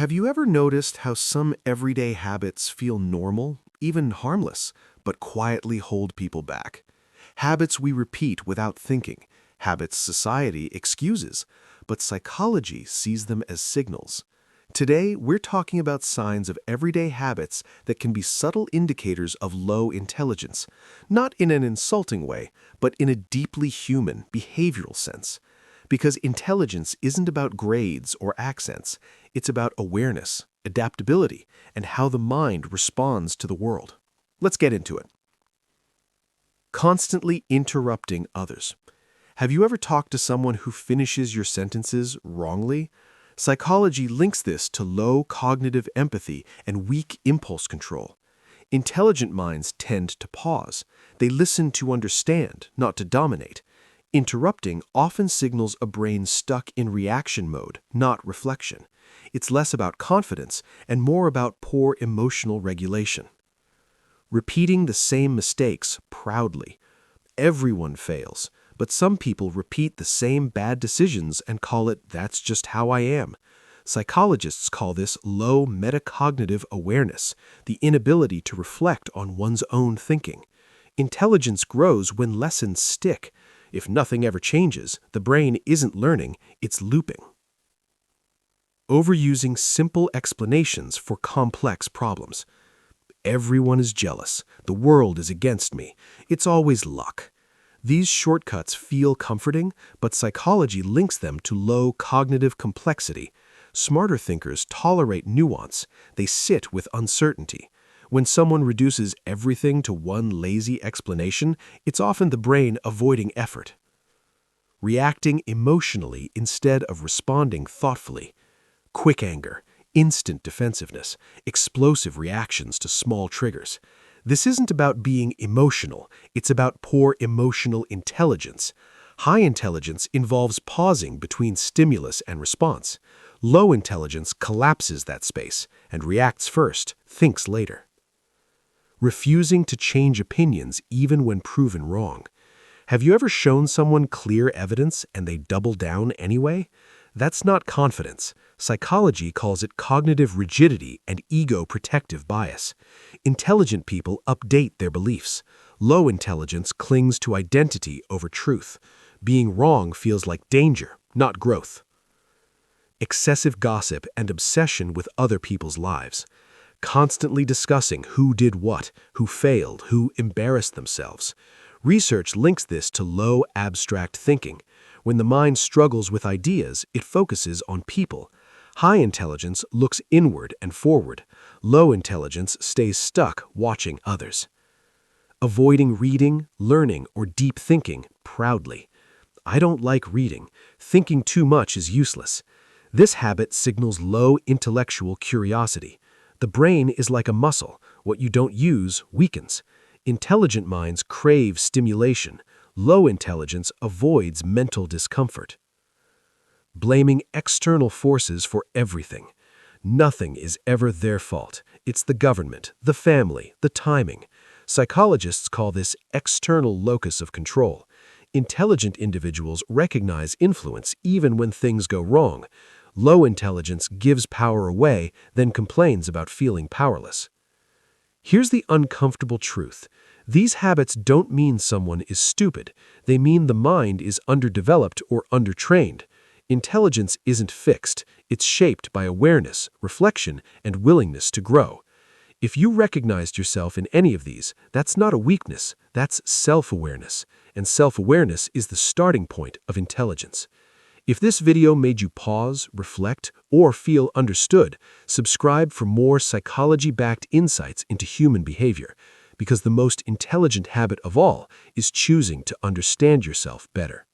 Have you ever noticed how some everyday habits feel normal, even harmless, but quietly hold people back? Habits we repeat without thinking, habits society excuses, but psychology sees them as signals. Today, we're talking about signs of everyday habits that can be subtle indicators of low intelligence, not in an insulting way, but in a deeply human, behavioral sense. Because intelligence isn't about grades or accents, it's about awareness, adaptability, and how the mind responds to the world. Let's get into it. Constantly interrupting others. Have you ever talked to someone who finishes your sentences wrongly? Psychology links this to low cognitive empathy and weak impulse control. Intelligent minds tend to pause. They listen to understand, not to dominate. Interrupting often signals a brain stuck in reaction mode, not reflection. It's less about confidence and more about poor emotional regulation. Repeating the same mistakes proudly. Everyone fails, but some people repeat the same bad decisions and call it "that's just how I am." Psychologists call this low metacognitive awareness, the inability to reflect on one's own thinking. Intelligence grows when lessons stick. If nothing ever changes, the brain isn't learning, it's looping. Overusing simple explanations for complex problems. Everyone is jealous. The world is against me. It's always luck. These shortcuts feel comforting, but psychology links them to low cognitive complexity. Smarter thinkers tolerate nuance. They sit with uncertainty. When someone reduces everything to one lazy explanation, it's often the brain avoiding effort. Reacting emotionally instead of responding thoughtfully. Quick anger, instant defensiveness, explosive reactions to small triggers. This isn't about being emotional, it's about poor emotional intelligence. High intelligence involves pausing between stimulus and response. Low intelligence collapses that space and reacts first, thinks later. Refusing to change opinions even when proven wrong. Have you ever shown someone clear evidence and they double down anyway? That's not confidence. Psychology calls it cognitive rigidity and ego-protective bias. Intelligent people update their beliefs. Low intelligence clings to identity over truth. Being wrong feels like danger, not growth. Excessive gossip and obsession with other people's lives. Constantly discussing who did what, who failed, who embarrassed themselves. Research links this to low abstract thinking. When the mind struggles with ideas, it focuses on people. High intelligence looks inward and forward. Low intelligence stays stuck watching others. Avoiding reading, learning, or deep thinking proudly. I don't like reading. Thinking too much is useless. This habit signals low intellectual curiosity. The brain is like a muscle. What you don't use weakens. Intelligent minds crave stimulation. Low intelligence avoids mental discomfort. Blaming external forces for everything. Nothing is ever their fault. It's the government, the family, the timing. Psychologists call this external locus of control. Intelligent individuals recognize influence even when things go wrong. Low intelligence gives power away, then complains about feeling powerless. Here's the uncomfortable truth. These habits don't mean someone is stupid. They mean the mind is underdeveloped or undertrained. Intelligence isn't fixed. It's shaped by awareness, reflection, and willingness to grow. If you recognized yourself in any of these, that's not a weakness, that's self-awareness. And self-awareness is the starting point of intelligence. If this video made you pause, reflect, or feel understood, subscribe for more psychology-backed insights into human behavior, because the most intelligent habit of all is choosing to understand yourself better.